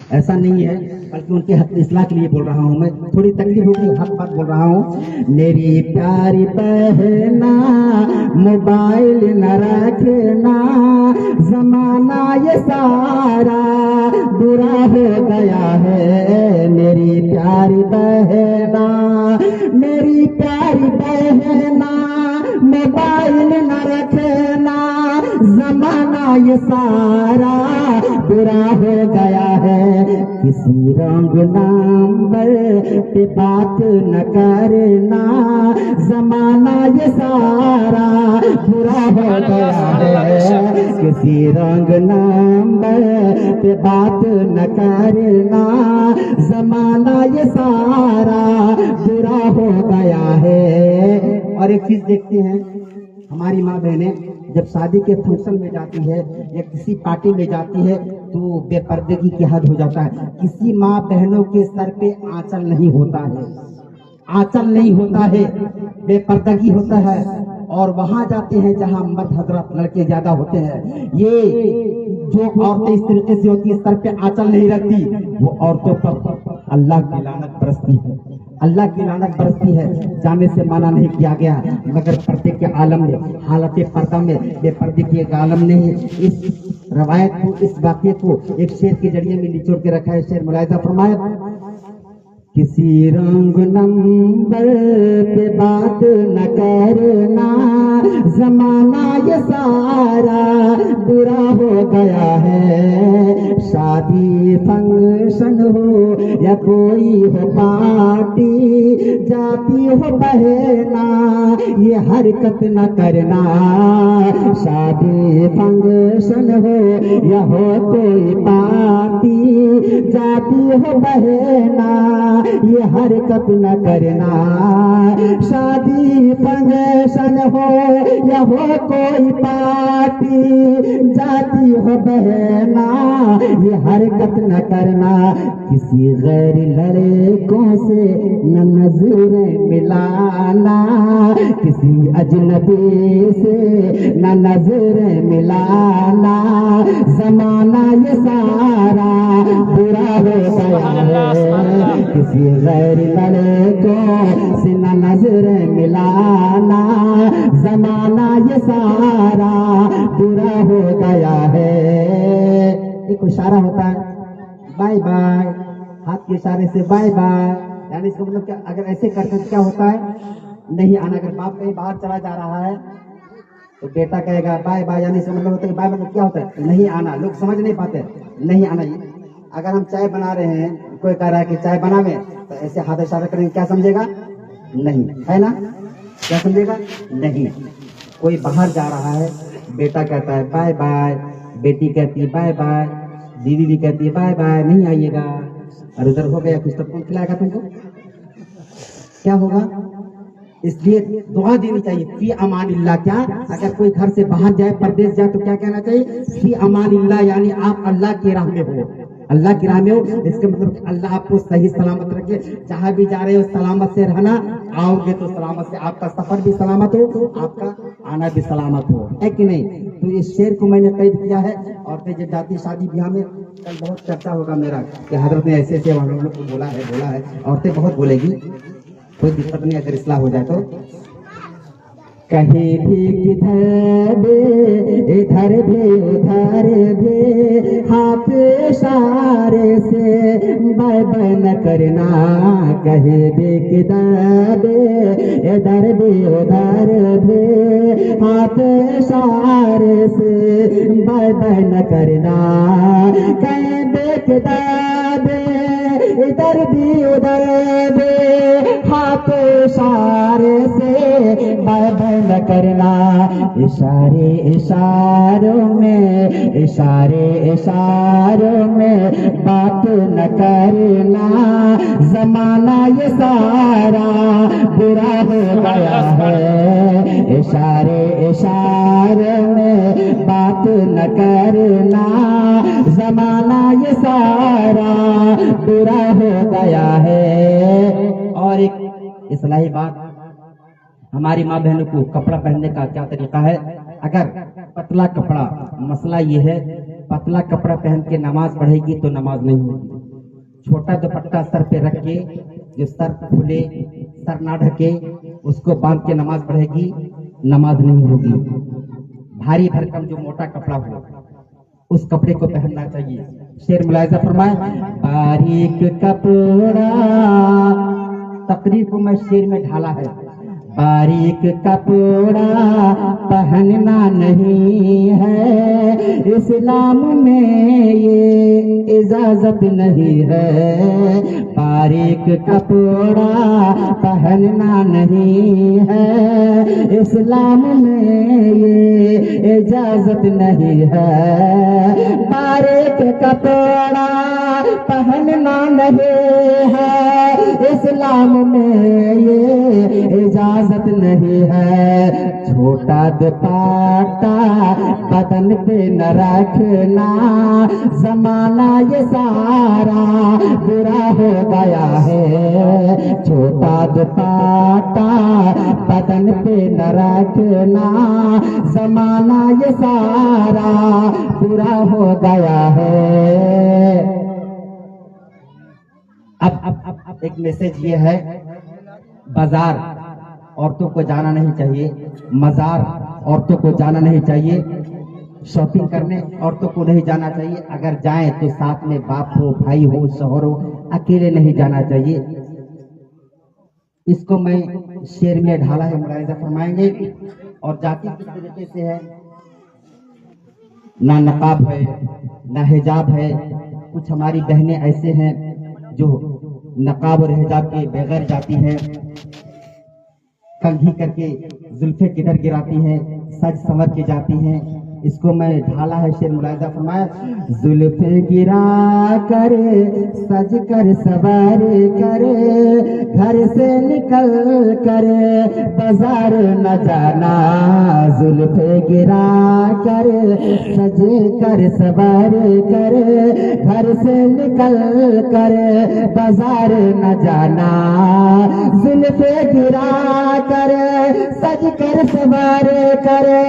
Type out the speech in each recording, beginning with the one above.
ایسا نہیں ہے، بلکہ ان کے حق اصلاح کے لیے بول رہا ہوں. میں تھوڑی تکلیف ہوگی، حق بات بول رہا ہوں. میری پیاری بہنا موبائل نہ رکھنا، زمانہ یہ سارا برا ہو گیا ہے. میری پیاری بہنا، میری پیاری بہنا موبائل نہ رکھنا، زمانہ یہ سارا برا ہو گیا ہے. کسی رنگ نمبر پہ بات نہ کرنا، زمانہ یہ سارا برا ہو گیا ہے. کسی رنگ نمبر پہ بات نہ کرنا، زمانہ یہ سارا برا ہو گیا ہے. اور ایک چیز دیکھتے ہیں، ہماری ماں بہنیں جب شادی کے فنکشن میں جاتی ہے یا کسی پارٹی میں جاتی ہے تو بے پردگی کی حد ہو جاتا ہے. کسی ماں بہنوں کے سر پہ آنچل نہیں ہوتا ہے، آنچل نہیں ہوتا ہے، بے پردگی ہوتا ہے. اور وہاں جاتے ہیں جہاں مرد حضرات لڑکے زیادہ ہوتے ہیں. یہ جو عورتیں اس طریقے سے ہوتی ہیں، سر پہ آنچل نہیں رکھتی، وہ عورتوں پر اللہ کی لعنت برستی ہے، اللہ کی لعنت برستی ہے. جانے سے منع نہیں کیا گیا، مگر پردے کے عالم میں، حالت پردہ میں، بے پردے کے عالم نے اس روایت کو، اس واقعے کو ایک شعر کے ذریعے میں نچوڑ کے رکھا ہے. شعر ملاحظہ فرمایا. کسی رنگ نمبر پہ بات نہ کرنا، زمانہ یہ سارا برا ہو گیا ہے. شادی فنکشن ہو یا کوئی ہو پارٹی، جاتی ہو بہنا یہ حرکت نہ کرنا. شادی فنکشن ہو یا ہو کوئی پارٹی، جاتی ہو بہنا یہ حرکت نہ کرنا. شادی فنکشن ہو یا ہو کوئی پارٹی، جاتی ہو بہنا یہ حرکت نہ کرنا. کسی غیر لڑکوں سے نہ نظریں ملانا، کسی اجنبی سے نہ نظریں ملانا، زمانہ یہ سارا برا ہو گیا ہے. کسی غیر لڑکوں سے نہ نظریں ملانا، زمانہ یہ سارا برا ہو گیا ہے. ایک اشارہ ہوتا ہے بائے بائے، ہاتھ کے اشارے سے بائے بائے، یعنی اس کا مطلب کہ اگر ایسے کرتے تو کیا ہوتا ہے، نہیں آنا. اگر باپ کہیں باہر چلا جا رہا ہے تو بیٹا کہے گا بائے بائے، یعنی اس کا مطلب ہوتا ہے بائے مطلب کیا ہوتا ہے، نہیں آنا. لوگ سمجھ نہیں پاتے نہیں آنا. اگر ہم چائے بنا رہے ہیں، کوئی کہہ رہا ہے کہ چائے بناویں، تو ایسے ہاتھ اشارہ کریں گے، کیا سمجھے گا، نہیں ہے نا، کیا سمجھے گا، نہیں. کوئی باہر جا رہا ہے، بیٹا کہتا ہے بائے بائے، بیٹی کہتی ہے بائے بائے، بیوی بھی کہتی ہے بائے بائے، نہیں آئیے گا. اور ادھر ہو گیا کچھ تو کون کھلائے گا تم کو، کیا ہوگا. اس لیے دعا دینی چاہیے فی امان اللہ. کیا اگر کوئی گھر سے باہر جائے، پردیس جائے، تو کیا کہنا چاہیے، فی امان اللہ، یعنی آپ اللہ کی راہ میں ہو، اللہ کی راہ میں ہو. اس کا مطلب کہ اللہ آپ کو صحیح سلامت رکھے. جہاں بھی جا رہے ہو سلامت سے رہنا، آؤ گے تو سلامت سے، آپ کا سفر بھی سلامت ہو، آپ کا آنا بھی سلامت ہو، ہے کہ نہیں. تو اس شعر کو میں نے قید کیا ہے. عورتیں جب جاتی شادی بیاہ میں، کل بہت چرچا ہوگا میرا کہ حضرت نے ایسے ایسے والوں کو بولا ہے. عورتیں بہت بولے گی، کوئی دقت نہیں اگر اصلاح ہو جائے تو. کہیں بھی کدھر بھی، ادھر بھی ادھر بھی، ہاتھ اشارے سے بائے بائے نہ کرنا. کہیں بھی کدھر بھی، ادھر بھی ادھر بھی، ہاتھ اشارے سے بائے بائے نہ کرنا. کہیں بھی کدھر بھی، ادھر بھی ادھر بھی، ہاتھ اشارے سے بائے بائے نہ کرنا. اشارے اشاروں میں، اشارے اشاروں میں بات نہ کرنا، زمانہ یہ سارا برا ہو گیا ہے. اشارے اشاروں میں بات نہ کرنا، زمانہ یہ سارا برا ہو گیا ہے. اور ایک اصلاحی بات، ہماری ماں بہنوں کو کپڑا پہننے کا کیا طریقہ ہے. اگر پتلا کپڑا، مسئلہ یہ ہے पतला कपड़ा पहन के नमाज पढ़ेगी तो नमाज नहीं होगी। छोटा दुपट्टा सर पे रख के, जो सर खुले, सर ना ढके, उसको बांध के नमाज पढ़ेगी, नमाज नहीं होगी। भारी भरकम जो मोटा कपड़ा हो उस कपड़े को पहनना चाहिए। शेर मुलाहिजा फरमाए, बारीक कपड़ा, तकरीर को मैं शेर में ढाला है। बारीक कपड़ा पहनना नहीं है, इस्लाम में ये इजाजत नहीं है। बारीक कपड़ा पहनना नहीं है, इस्लाम में ये इजाजत नहीं है। बारीक कपड़ा पहनना नहीं है, इस्लाम में ये इजाजत नहीं है। छोटा दुपट्टा बदन पे न रखना, जमाना ये सारा बुरा हो गया है। छोटा दुपट्टा बदन पे न रखना, जमाना ये सारा बुरा हो गया है। अब एक मैसेज ये है, बाजार औरतों को जाना नहीं चाहिए, मजार औरतों को जाना नहीं चाहिए, शॉपिंग करने औरतों को नहीं जाना चाहिए। अगर जाएं तो साथ में बाप हो, भाई हो, शौहर हो, अकेले नहीं जाना चाहिए। इसको मैं शेर में ढाला है, मुलाहिजा फरमाएंगे। और जाति किस तरीके से है, ना नकाब है ना हिजाब है। कुछ हमारी बहनें ऐसे हैं जो नकाब और हिजाब के बगैर जाती हैं, कंघी करके जुल्फे किधर गिराती हैं, सज संवर के जाती हैं। इसको मैं ढाला है, शेर मुलाहिजा फरमाया, जुल्फे गिरा करे, सज कर सवार करे, घर से निकल करे, बाजार न जाना। जुल्फे गिरा करे, सज कर सवार करे, घर से निकल करे, बाजार न जाना। जुल्फे गिरा करे, सज कर सवार करे,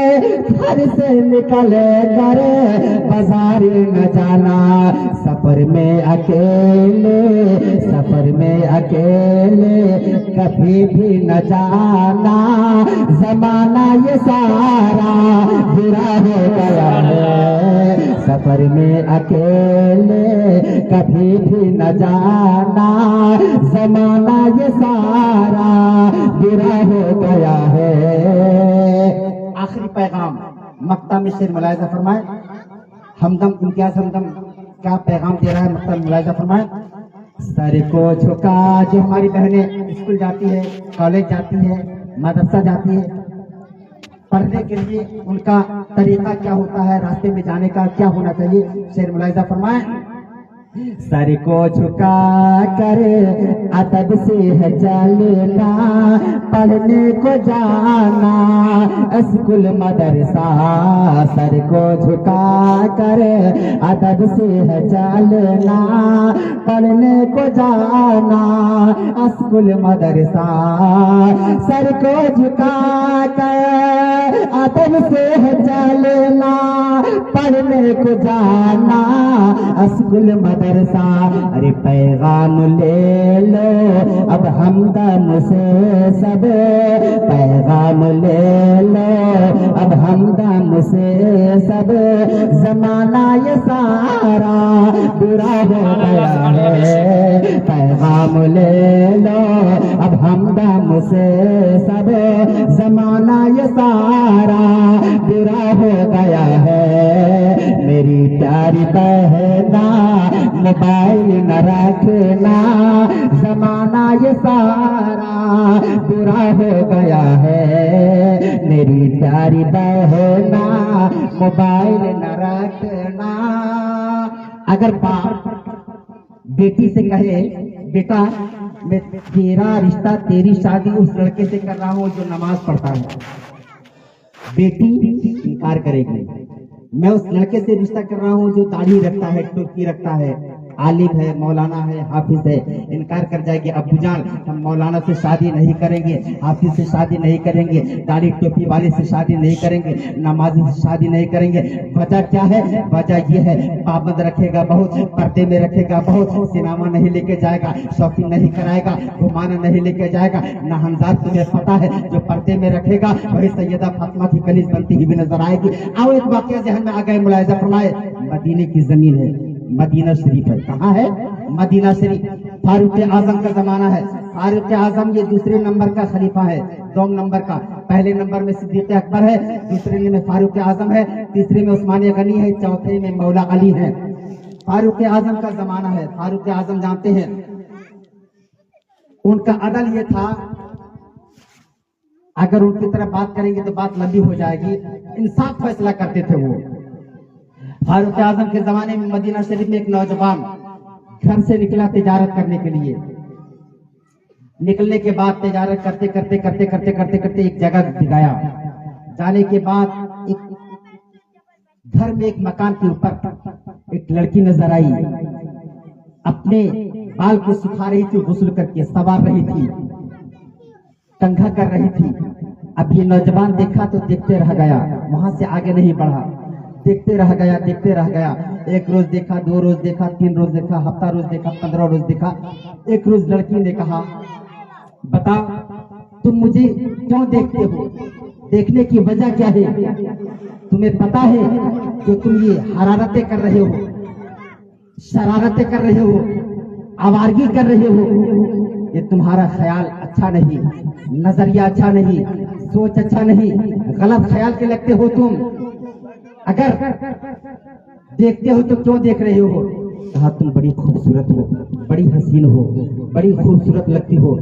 घर से निकल करे, बाजार न जाना। सफर में अकेले, सफर में अकेले कभी भी न जाना, जमाना ये सारा बुरा हो गया है। सफर में अकेले कभी भी न जाना, जमाना ये सारा बुरा हो गया है। आखिरी पैगाम मक्ता में शेर मुलाहिजा फरमाए, हमदम इम्तियाज हमदम क्या पैगाम दे रहा है मक्ता में मुलाहिजा फरमाए। सर को झुका, जो हमारी बहनें स्कूल जाती है, कॉलेज जाती है, मदरसा जाती है, पढ़ने के लिए उनका तरीका क्या होता है, रास्ते में जाने का क्या होना चाहिए, शेर मुलाहिजा फरमाए। सर को झुका कर अदब से है चलना, पढ़ने को जाना स्कूल मदरसा। सर को झुका कर अदब से है चलना, पढ़ने को जाना स्कूल मदरसा। सर को झुका कर अदब से है चलना, पढ़ने को जाना स्कूल मदरसा। अरे पैगाम ले लो अब हमदम से सब, पैगाम ले लो अब हमदम से सब, जमाना ये सारा बुरा हो गया है। पैगाम ले लो अब हमदम से सब, जमाना ये सारा बुरा हो गया है। मेरी प्यारी बहना मोबाइल न रखना, जमाना ये सारा बुरा हो गया है। मेरी प्यारी बहना मोबाइल न रखना। अगर बाप बेटी से कहे, बेटा मैं तेरा रिश्ता, तेरी शादी उस लड़के से कर रहा हूँ जो नमाज पढ़ता है, बेटी इनकार करेगी। मैं उस लड़के से रिश्ता कर रहा हूँ जो दाढ़ी रखता है, टोपी रखता है, आलिम है, मौलाना है, हाफिज है, इनकार कर जाएगी अब्बू जान हम मौलाना से शादी नहीं करेंगे, हाफिज से शादी नहीं करेंगे, दाढ़ी टोपी वाले से शादी नहीं करेंगे, नमाजी से शादी नहीं करेंगे। वजह क्या है? वजह ये है पाबंद रखेगा बहुत, पर्दे में रखेगा बहुत, सिनेमा नहीं लेके जाएगा, शॉपिंग नहीं कराएगा, घुमाना नहीं लेके जाएगा। ना हमजाद तुम्हें पता है जो पर्दे में रखेगा वही सैयदा फातिमा की कलीज बनती हुई नजर आएगी। आओ एक वाकया जहन में आ गए, मुलाहिजा फरमाए। मदीने की जमीन है, मदीना शरीफ है। कहाँ है? मदीना शरीफ। फारूक आजम का जमाना है। फारूक आजम ये दूसरे नंबर का खलीफा है, 2 नंबर का। पहले नंबर में सिद्दीक अकबर है, दूसरे में फारूक आजम है, तीसरे में उस्मान गनी है, चौथे में मौला अली है। फारूक आजम का जमाना है। फारूक आजम जानते हैं उनका अदल ये था, अगर उनकी तरफ बात करेंगे तो बात लंबी हो जाएगी, इंसाफ फैसला करते थे वो। फारूक आजम के जमाने में मदीना शरीफ में एक नौजवान घर से निकला तिजारत करने के लिए। निकलने के बाद तिजारत करते करते करते करते करते करते एक जगह गया। जाने के बाद एक घर में एक मकान के ऊपर एक लड़की नजर आई, अपने बाल को सुखा रही थी, गुस्ल करके सवार रही थी, कंघा कर रही थी। अब ये नौजवान देखा तो देखते रह गया, वहां से आगे नहीं बढ़ा, देखते रह गया, देखते रह गया। एक रोज देखा, 2 रोज देखा, 3 रोज देखा, हफ्ता रोज देखा, 15 रोज देखा। एक रोज लड़की ने कहा, बता तुम मुझे क्यों देखते हो? देखने की वजह क्या है? तुम्हें पता है कि तुम ये हरारतें कर रहे हो, शरारतें कर रहे हो, आवारगी कर रहे हो, ये तुम्हारा ख्याल अच्छा नहीं, नजरिया अच्छा नहीं, सोच अच्छा नहीं, गलत ख्याल के लगते हो तुम। अगर देखते हो तो क्यों देख रहे हो? कहा तुम बड़ी खूबसूरत हो, बड़ी हसीन हो, बड़ी खूबसूरत लगती हो।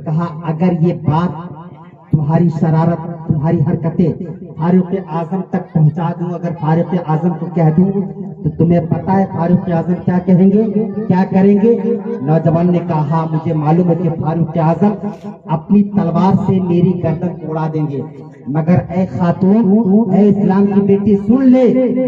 कहा अगर ये बात, तुम्हारी शरारत, तुम्हारी हरकतें फारूक आजम तक पहुंचा दूं, अगर फारूक आजम को कह दूं तो तुम्हें पता है फारूक आजम क्या कहेंगे, क्या करेंगे? नौजवान ने कहा हाँ मुझे मालूम है कि फारूक आजम अपनी तलवार से मेरी गर्दन उड़ा देंगे, मगर ए खातून, ए इस्लाम की बेटी सुन ले,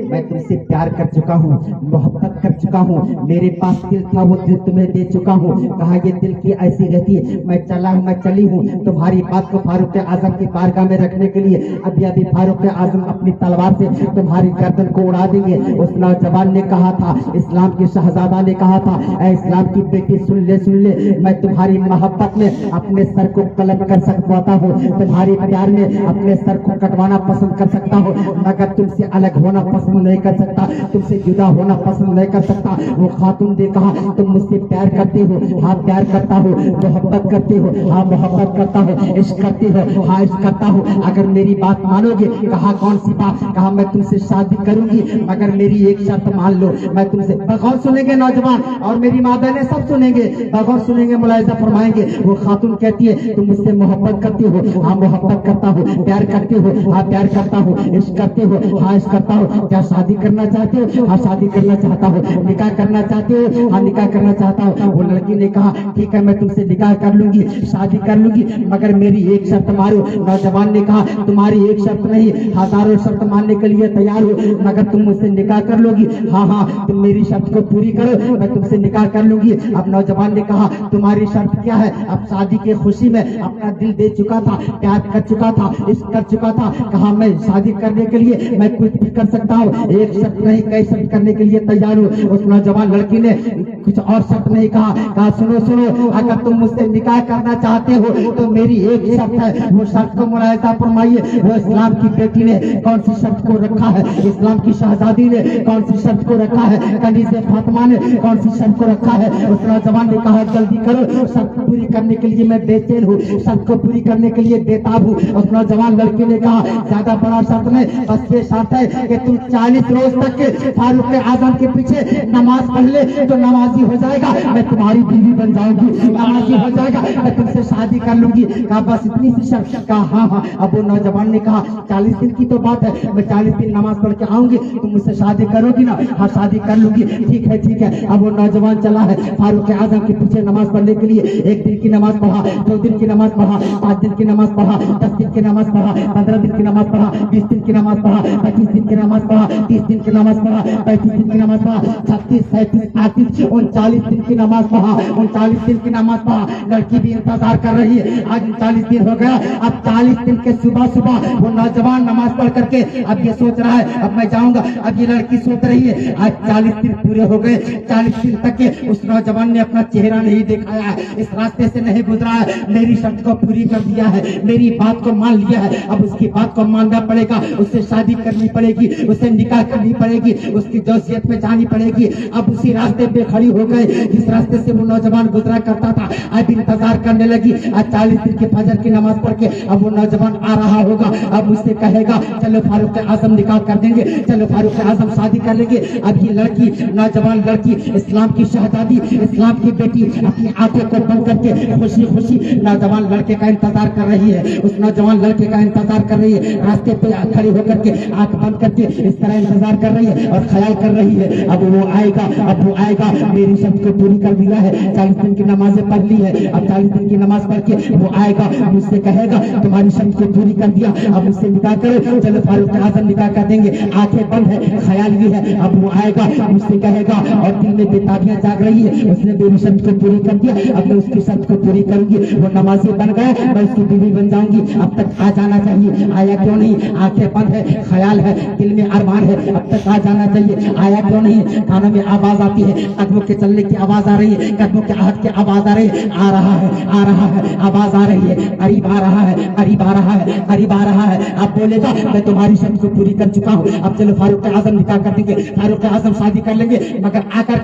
मैं तुमसे प्यार कर चुका हूँ, मोहब्बत कर चुका हूँ, मेरे पास दिल था वो दिल तुम्हें दे चुका हूँ। कहा ये दिल की ऐसी रहती है, मैं चला हूँ, मैं चली हूँ तुम्हारी बात को फारूक आजम की बारगाह में रखने के लिए। अभी अभी फारूक आजम अपनी तलवार से तुम्हारी गर्दन को उड़ा देंगे। उस नौजवान ने कहा था, इस्लाम के शहजादा ने कहा था, ऐ इस्लाम की बेटी सुन ले, सुन ले, मैं तुम्हारी मोहब्बत में अपने सर को कलम कर सकता हूँ, तुम्हारी प्यार में अपने सर को कटवाना पसंद कर सकता हूँ, मगर तुमसे अलग होना पसंद नहीं कर सकता, तुमसे जुदा होना पसंद नहीं कर सकता। वो खातून ने कहा तुम मुझसे प्यार करते हो? हाँ प्यार करता हूँ। मोहब्बत करते हो? हाँ मोहब्बत करता हूँ। इश्क करते हो? हाँ इश्क करता हूँ। अगर मेरी बात मानोगे? कहा कौन सी बात? कहा मैं तुमसे शादी करूंगी मगर मेरी एक शर्त मान लो, मैं तुमसे। बगौर सुनेंगे नौजवान और मेरी माँ बहनें सब सुनेंगे, बगौर सुनेंगे, मुलाहिजा फरमाएंगे। वो खातून कहती है तुम मुझसे मोहब्बत करती हो? हाँ मोहब्बत करता हूँ। प्यार करते हो? हाँ प्यार करता हूँ। इश्क करते हो? हाँ इश्क करता हूँ। क्या शादी करना चाहते हो? हाँ शादी करना चाहता हूँ। निकाह करना चाहते हो? हाँ निकाह करना चाहता हूँ। वो लड़की ने कहा ठीक है मैं तुमसे निकाह कर लूंगी, शादी कर लूंगी, मगर मेरी एक शर्त मारो। नौजवान ने कहा तुम्हारी एक शर्त नहीं, हजारों शर्त मानने के लिए तैयार हो, मगर तुम मुझसे निकाह कर लोगी? हाँ हाँ तुम मेरी शर्त को पूरी करो, मैं तुमसे निकाह कर लूंगी। अब नौजवान ने कहा तुम्हारी शर्त क्या है? अब शादी की खुशी में अपना दिल दे चुका था, प्यार कर चुका था, इश्क कर चुका था। कहा मैं शादी करने के लिए मैं कुछ भी कर सकता हूँ, एक शर्त नहीं कई शर्त करने के लिए तैयार हूँ। उस नौजवान लड़की ने कुछ और शर्त नहीं कहा, कहा सुनो सुनो, अगर तुम मुझसे निकाह करना चाहते हो तो मेरी एक शर्त है, वो शर्त को मुलाहिजा फरमाइए। वो इस्लाम की बेटी ने कौन सी शर्त को रखा है? इस्लाम की शहजादी ने कौन सी शर्त को रखा है? कनीज़े फातिमा ने कौन सी शर्त को रखा है? उस नौजवान ने कहा जल्दी करो, शर्त पूरी करने के लिए मैं बेचैन हूँ, शर्त को पूरी करने के लिए बेताब हूँ। उस नौजवान लड़के ने कहा ज्यादा बड़ा शर्त नहीं, बस ये शर्त है कि तुम 40 रोज तक फारूक आजम के पीछे नमाज पढ़ ले तो नमाजी हो जाएगा, मैं तुम्हारी बीवी बन जाऊंगी, नमाजी हो जाएगा, मैं तुमसे शादी कर लूंगी। कहा बस इतनी सी शर्त? कहा हाँ हाँ। अब वो नौजवान ने कहा 40 दिन की तो बात है, मैं 40 दिन नमाज पढ़ के आऊंगी, तुम मुझसे शादी करोगी ना? हाँ शादी कर लूंगी। ठीक है ठीक है। अब वो नौजवान चला है फारूक आजम के पीछे नमाज पढ़ने के लिए। 1 दिन की नमाज पढ़ा, 2 दिन की नमाज पढ़ा, 5 दिन की नमाज पढ़ा, 10 दिन की नमाज पढ़ा, 15 दिन की नमाज पढ़ा, 20 दिन की नमाज पढ़ा, 25 दिन की नमाज पढ़ा, 30 दिन की नमाज पढ़ा, 35 दिन की नमाज पढ़ा, 36, 37, 38, 39 दिन की नमाज पढ़ा, 39 दिन की नमाज पढ़ा। लड़की भी इंतजार कर रही है। आज 39 दिन हो गया। अब 40 दिन के सुबह सुबह वो नौजवान नमाज पढ़ करके अब ये सोच रहा है अब मैं जाऊंगा। अब ये लड़की सोच रही है आज 40 दिन पूरे हो गए, 40 दिन तक के उस नौजवान ने अपना चेहरा नहीं दिखाया है, इस रास्ते से नहीं गुजरा है, मेरी शर्त को पूरी कर दिया है, मेरी बात को मान लिया है। अब उसकी बात को मानना पड़ेगा, उससे शादी करनी पड़ेगी, उससे निकाह करनी पड़ेगी, उसकी जोशियत में जानी पड़ेगी। अब उसी रास्ते पे खड़ी हो गए जिस रास्ते से वो नौजवान गुजरा करता था। अब इंतजार करने लगी। आज 40 दिन के फजर की नमाज पढ़ के अब वो नौजवान आ रहा होगा। अब मुझसे कहेगा चलो फारूक आजम निकाह कर देंगे, चलो फारूक आजम शादी कर लेंगे। अब ये लड़की, नौजवान लड़की, इस्लाम की शहजादी, इस्लाम की बेटी अपनी आंखें को बंद करके खुशी खुशी नौजवान लड़के का इंतजार कर रही है, उस नौजवान लड़के का इंतजार कर रही है। रास्ते पे खड़ी होकर के आंख बंद करके इस तरह इंतजार कर रही है और ख्याल कर रही है अब वो आएगा, अब वो आएगा। मेरी शर्त को पूरी कर दिया है, 40 दिन की नमाजें पढ़ ली है, अब 40 दिन की नमाज पढ़ के वो आएगा, मुझसे कहेगा तुम्हारी शर्त को पूरी कर दिया, अब मुझसे निकाह करो, चलो फारूक आजम निकाह कर देंगे। आंखें बंद है, ख्याल भी है, अब वो आएगा, मुझसे कहेगा और दिल में बेताबियां जाग रही है, उसने मेरी शर्त को पूरी कर दिया, अब मैं उसकी शर्त को पूरी करूंगी। वो नमाजी बन गया, मैं उसकी बीवी बन जाऊंगी। अब तक आ जाना चाहिए, आया क्यों नहीं? आंखें बंद है, ख्याल है, दिल में अरमान है, अब तक आ जाना चाहिए, आया क्यों नहीं? कानों में आवाज आती है, कदमों के चलने की आवाज आ रही है, कदमों के आहट की आवाज आ रही है, आ रहा है, आ रहा है, आवाज आ रही है, करीब आ रहा है, करीब आ रहा है, करीब आ रहा है। अब बोलेगा मैं तुम्हारी शर्त को पूरी कर चुका हूँ, अब चलो फारूक आजम निकाह कर देंगे, फारूक आजम शादी कर लेंगे। मगर आकर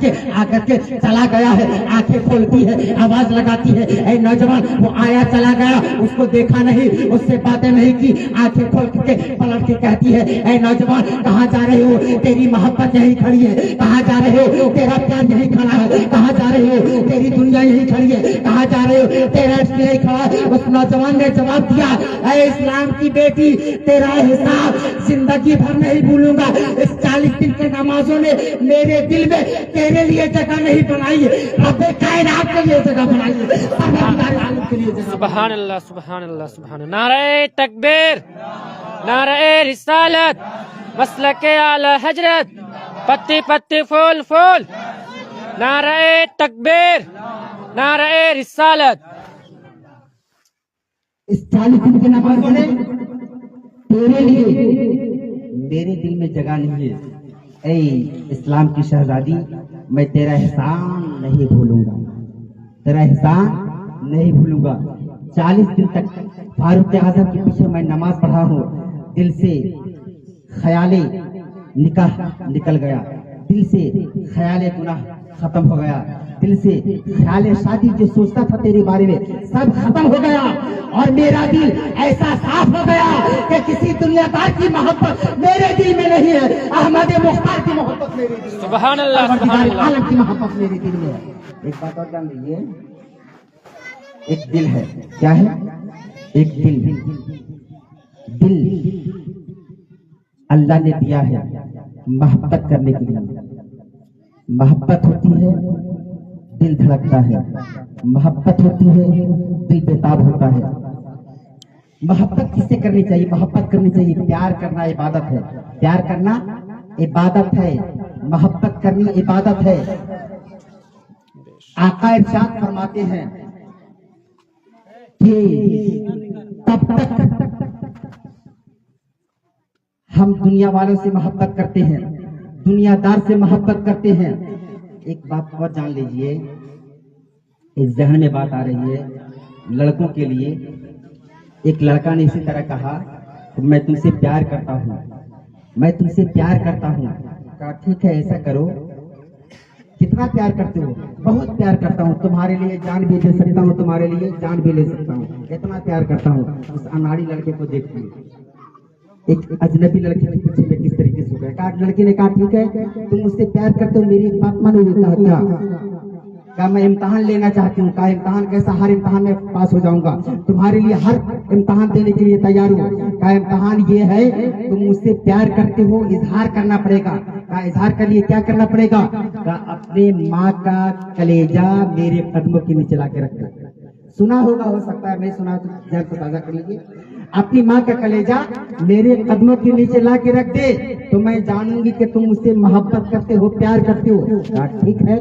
के चला गया है, आंखें खोलती है, आवाज लगाती है, ऐ नौजवान वो आया चला गया, उसको देखा नहीं, उससे बातें नहीं की, आंखें खोल के पलट के कहती है ऐ नौजवान कहाँ जा रहे हो? तेरी मोहब्बत यही खड़ी है, कहाँ जा रहे हो? तेरा प्यार यही खड़ा है, कहाँ जा रहे हो? तेरी दुनिया यही खड़ी है, कहाँ जा रहे हो? तेरा इश्क यही खड़ा है। उस नौजवान ने जवाब दिया ऐ इस्लाम की बेटी, तेरा हिसाब जिंदगी भर नहीं भूलूंगा। इस 40 दिन के नमाजों ने मेरे दिल में तेरे लिए जगह नहीं बनाई है, रब्बे कायनात के लिए जगह बनाई है, सुभान अल्लाह, सुभान अल्लाह, सुभान अल्लाह। नारे तकबीर, नारे रिसालत, मसलके आला हजरत, पत्ती पत्ती फूल फूल, नारे तकबीर, नारे रिसालत। इस 40 दिन की नमाजों ने तेरे लिए मेरे दिल में जगह नहीं है। ऐ इस्लाम की शहजादी, मैं तेरा एहसान नहीं भूलूंगा, तेरा एहसान नहीं भूलूंगा। 40 दिन तक फारूक आजम के पीछे मैं नमाज पढ़ा हूँ, दिल से ख्याले निकाह निकल गया, दिल से ख्याले गुनाह खत्म हो गया, दिल से ख्याले शादी जो सोचता था तेरे बारे में सब खत्म हो गया, और मेरा दिल ऐसा साफ हो गया कि किसी दुनियादार की मोहब्बत मेरे दिल में नहीं है, अहमद मुख्तार की मोहब्बत मेरे दिल में, सुभान अल्लाह, सुभान अल्लाह। आलम की मोहब्बत मेरे दिल में है। एक बात और जान लीजिए, एक दिल है, क्या है? एक दिल अल्लाह ने दिया है मोहब्बत करने के लिए। मोहब्बत होती है दिल धड़कता है, मोहब्बत होती है दिल बेताब होता है। मोहब्बत किससे करनी चाहिए? मोहब्बत करनी चाहिए, प्यार करना इबादत है, प्यार करना इबादत है, मोहब्बत करनी इबादत है। आका इरशाद फरमाते हैं कि तब तक हम दुनिया वालों से मोहब्बत करते हैं, दुनियादार से मोहब्बत करते हैं। एक बात और जान लीजिए, इस जहन में बात आ रही है लड़कों के लिए। एक लड़का ने इसी तरह कहा मैं तुमसे प्यार करता हूँ, मैं तुमसे प्यार करता हूँ। कहा ठीक है ऐसा करो, कितना प्यार करते हो? बहुत प्यार करता हूँ, तुम्हारे लिए जान भी दे सकता हूँ, तुम्हारे लिए जान भी ले सकता हूँ, इतना प्यार करता हूँ। उस अनाड़ी लड़के को देखिए, एक अजनबी लड़की के पीछे में किस तरीके से हो गया। लड़की ने कहा ठीक है तुम मुझसे प्यार करते हो, मेरी एक बात मानोगे? कहा क्या? क्या मैं इम्तहान लेना चाहती हूँ, क्या इम्तहान कैसा, हर इम्तहान में पास हो जाऊंगा, तुम्हारे लिए हर इम्तहान देने के लिए तैयार हूँ। क्या इम्तहान ये है, तुम मुझसे प्यार करते हो, इजहार करना पड़ेगा। क्या इजहार के लिए क्या करना पड़ेगा, क्या अपने माँ का कलेजा मेरे कदमों के नीचे ला के रख दो। सुना होगा, हो सकता है नहीं सुना तो जहन को ताजा कर लीजिए। अपनी माँ का कलेजा मेरे कदमों के नीचे ला के रख दे तो मैं जानूंगी कि तुम मुझसे मोहब्बत करते हो, प्यार करते हो। ठीक है,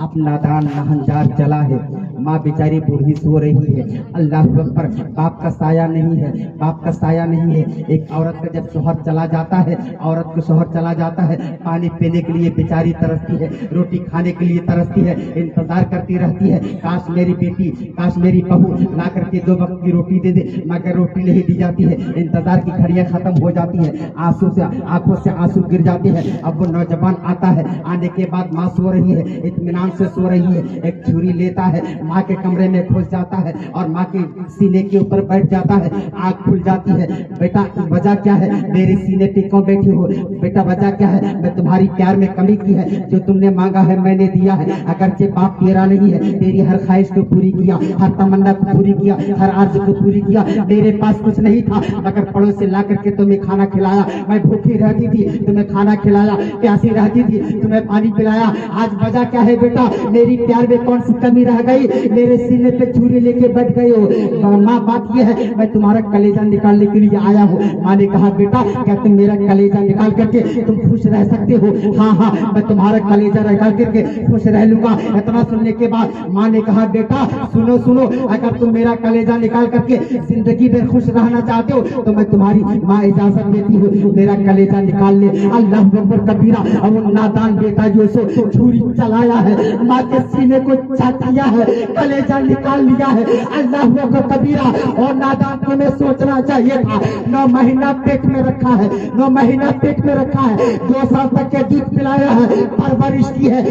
अब नादान नहनजार जला है, माँ बेचारी बूढ़ी सो रही है। अल्लाह अकबर, बाप का साया नहीं है, बाप का साया नहीं है। एक औरत का जब शौहर चला जाता है, औरत को शौहर चला जाता है, पानी पीने के लिए बेचारी तरसती है, रोटी खाने के लिए तरसती है, इंतजार करती रहती है, काश मेरी बेटी, काश मेरी बहू ला करके 2 वक्त की रोटी दे दे, मगर रोटी नहीं दी जाती है। इंतजार की घड़ियां खत्म हो जाती है, आंसू से आंखों से आंसू गिर जाते हैं। अब वो नौजवान आता है, आने के बाद माँ सो रही है, इत्मीनान से सो रही है, एक छुरी लेता है, माँ के कमरे में घुस जाता है और माँ के सीने के ऊपर बैठ जाता है। आँख खुल जाती है, बेटा वजह क्या है, मेरे सीने पे क्यों बैठी हो, बेटा वजह क्या है, मैं तुम्हारी प्यार में कमी की है, जो तुमने मांगा है मैंने दिया है। अगरचे बाप तेरा नहीं है, तेरी हर ख्वाहिश को पूरी किया, हर तमन्ना को पूरी किया, हर आर्ज को पूरी किया। मेरे पास कुछ नहीं था, मगर पड़ोस से ला करके तुम्हें खाना खिलाया। मैं भूखी रहती थी, तुम्हें खाना खिलाया, प्यासी रहती थी, तुम्हें पानी पिलाया। आज वजह क्या है बेटा, मेरी प्यार में कौन सी कमी रह गई, मेरे सीने पे छुरी लेके बैठ गई हो। माँ बात यह है, मैं तुम्हारा कलेजा निकालने के लिए आया हूँ। माँ ने कहा बेटा क्या तुम मेरा कलेजा निकाल करके तुम खुश रह सकते हो? हाँ हाँ, मैं तुम्हारा कलेजा निकाल करके खुश रह लूंगा। इतना सुनने के बाद माँ ने कहा बेटा सुनो सुनो, अगर तुम मेरा कलेजा निकाल करके जिंदगी में खुश रहना चाहते हो तो मैं तुम्हारी माँ इजाजत देती हूँ, मेरा कलेजा निकाल ले। अल्लाह अकबर कबीरा। और वो नादान बेटा जो सो छुरी चलाया है, माँ के सीने को चाटिया है, कलेजा निकाल लिया है। अल्लाह अकबर कबीरा। और नादान को में सोचना चाहिए था, 9 महीना पेट में रखा है, 9 महीना पेट में रखा है, 2 साल तक के दूध पिलाया है, परवरिश की है,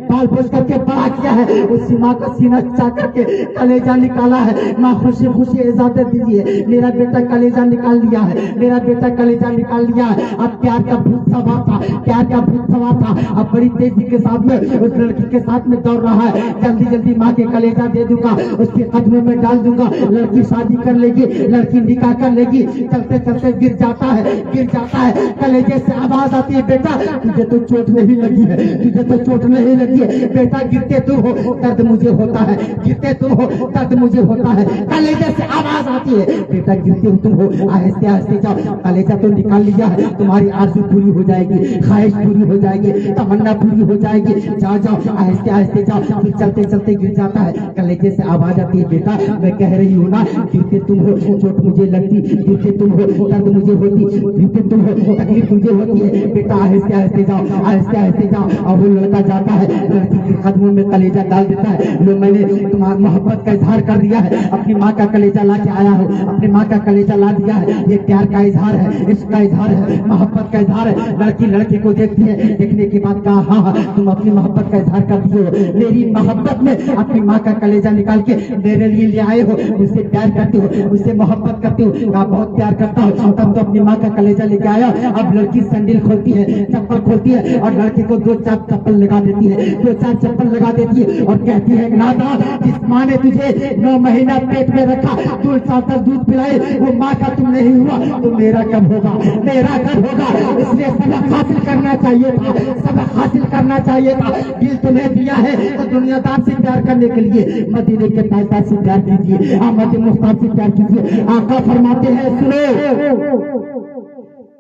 पाल पोस करके बड़ा किया है। उस माँ का सीना चा करके कलेजा निकाला है। माँ खुशी खुशी इजाजत दीजिए, मेरा बेटा कलेजा निकाल लिया है, मेरा बेटा कलेजा निकाल लिया है। अब प्यार का भूत सवार था, प्यार का भूत सवार था। अब बड़ी तेजी के साथ में उस लड़की के साथ में दौड़ रहा है, जल्दी जल्दी माँ के कलेजा दे दूंगा, उसके कदमों में डाल दूंगा, लड़की शादी कर लेगी, लड़की निकाह कर लेगी। चलते चलते गिर जाता है, गिर जाता है, कलेजे से आवाज आती है बेटा तुझे तो चोट नहीं लगी है, तुझे तो चोट नहीं लगी है बेटा, गिरते तू हो दर्द मुझे होता है, गिरते तू हो दर्द मुझे होता है। कलेजे से आवाज आती है बेटा गिरते हो तुम हो, आहिस्ते आहिस्ते जाओ, कलेजा तो निकाल लिया है, तुम्हारी आरज़ू पूरी हो जाएगी, ख्वाहिश पूरी हो जाएगी, तमन्ना पूरी हो जाएगी, जाओ जाओ आहिस्ते आहिस्ते जाओ। फिर चलते चलते गिर जाता है, कलेजे से आवाज आती है बेटा मैं कह रही हूँ ना, गिरते तुम हो चोट मुझे लगती, गिरते तुम हो दर्द मुझे होती, गिरते तुम हो तकलीफ मुझे होती है बेटा, आहिस्ते आहिस्ते जाओ, आहिस्ते आहिस्ते जाओ। और वो लड़का जाता है, लड़की के कदमों में कलेजा डाल देता है, लो मैंने तुम्हारी मोहब्बत का इजहार कर दिया है, अपनी माँ का कलेजा ला के आया हूँ, अपनी माँ का कलेजा ला दिया है। ये प्यार का इजहार है, इश्क का इजहार है, मोहब्बत का इजहार है। लड़की लड़की को देखती है, देखने के बाद कहा हाँ हाँ तुम अपनी मोहब्बत का इजहार कर दिए हो, मेरी मोहब्बत में अपनी माँ का कलेजा निकाल के मेरे लिए ले आए हो, मुझसे प्यार करते हो, मुझसे मोहब्बत करते हो। कहा बहुत प्यार करता हूँ, तब तो अपनी माँ का कलेजा लेके आया। अब लड़की सैंडल खोलती है, चप्पल खोलती है और लड़के को 2-4 चप्पल लगा देती है, 2-4 चप्पल लगा देती है और कहती है नादा जिस माँ ने तुझे 9 महीना पेट में रखा, 2 साल तक दूध पिलाए, वो माँ का तुम नहीं हुआ तो मेरा कब होगा, मेरा कब होगा। इसलिए सबक हासिल करना चाहिए था, सबक हासिल करना चाहिए था। दिल तुम्हें दिया है तो दुनियादार से प्यार करने के लिए मदीने के ताजदार से प्यार कीजिए, अहमद मुख्तार से प्यार कीजिए। आका फरमाते हैं सुनो,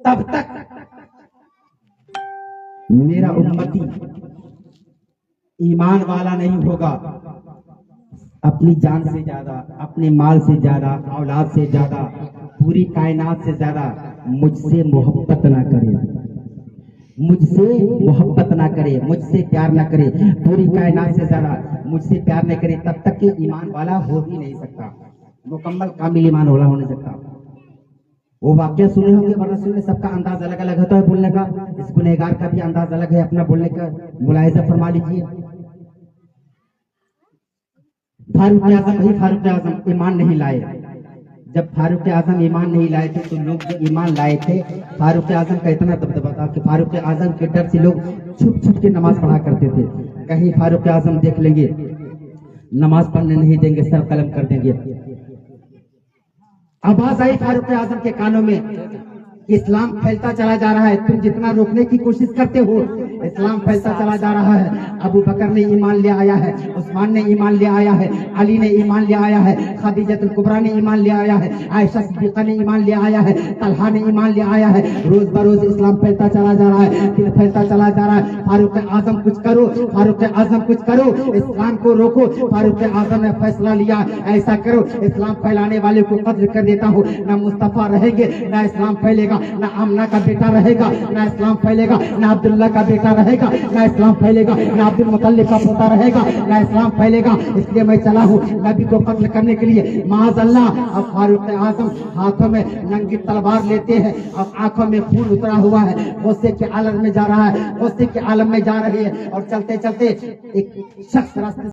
तब तक मेरा उम्मती ईमान वाला नहीं होगा, अपनी जान से ज्यादा, अपने माल से ज्यादा, औलाद से ज्यादा, पूरी कायनात से ज्यादा मुझसे मोहब्बत ना करे, मुझसे मोहब्बत ना करे, मुझसे प्यार ना करे, पूरी कायनात से ज्यादा मुझसे प्यार न करे, तब तक के ईमान वाला हो ही नहीं सकता, मुकम्मल कामिल ईमान वाला हो नहीं सकता। वो वाक्य सुने होंगे, वरना सुने, सबका अंदाज अलग अलग होता है बोलने का, इस गुनहगार का भी अंदाज अलग है अपना बोलने का, मुलाहिजा फरमा लीजिए। फारूक आजम ईमान नहीं लाए, जब फारूक आजम ईमान नहीं लाए थे तो लोग जो ईमान लाए थे, फारूक आजम का इतना दबदबा था कि फारूक आजम के डर से लोग छुप छुप के नमाज पढ़ा करते थे। कहीं फारूक आजम देख लेंगे, नमाज पढ़ने नहीं देंगे, सर कलम कर देंगे। आवाज आई फारूक आजम के कानों में, इस्लाम फैलता चला जा रहा है, तुम जितना रोकने की कोशिश करते हो इस्लाम फैलता चला जा रहा है। अबू बकर ने ईमान ले आया है, उस्मान ने ईमान ले आया है, अली ने ईमान ले आया है, खदीजतुल कुबरा ने ईमान ले आया है, आयशा सिद्दीक़ा ने ईमान ले आया है, तलहा ने ईमान ले आया है। रोज बरोज इस्लाम फैलता चला जा रहा है, दिन फैलता चला जा रहा है। फारूक आजम कुछ करो, फारूक आजम कुछ करो, इस्लाम को रोको। फारूक आजम ने फैसला लिया, ऐसा करो इस्लाम फैलाने वाले को कत्ल कर देता हूँ। न मुस्तफा रहेंगे न इस्लाम फैलेगा, न आमना का बेटा रहेगा न इस्लाम फैलेगा, न अब्दुल्ला का बेटा रहेगा न इस्लाम फैलेगा, न अब्दुल मुतल्लिब का पोता रहेगा न इस्लाम फैलेगा। इसलिए मैं चला हूँ नबी को कत्ल करने के लिए, माज़ अल्लाह। अब फारूक आजम हाथों में नंगी तलवार लेते हैं, अब आंखों में खून उतरा हुआ है, गुस्से के आलम में जा रहा है, गुस्से के आलम में जा रही है। और चलते चलते एक शख्स रास्ते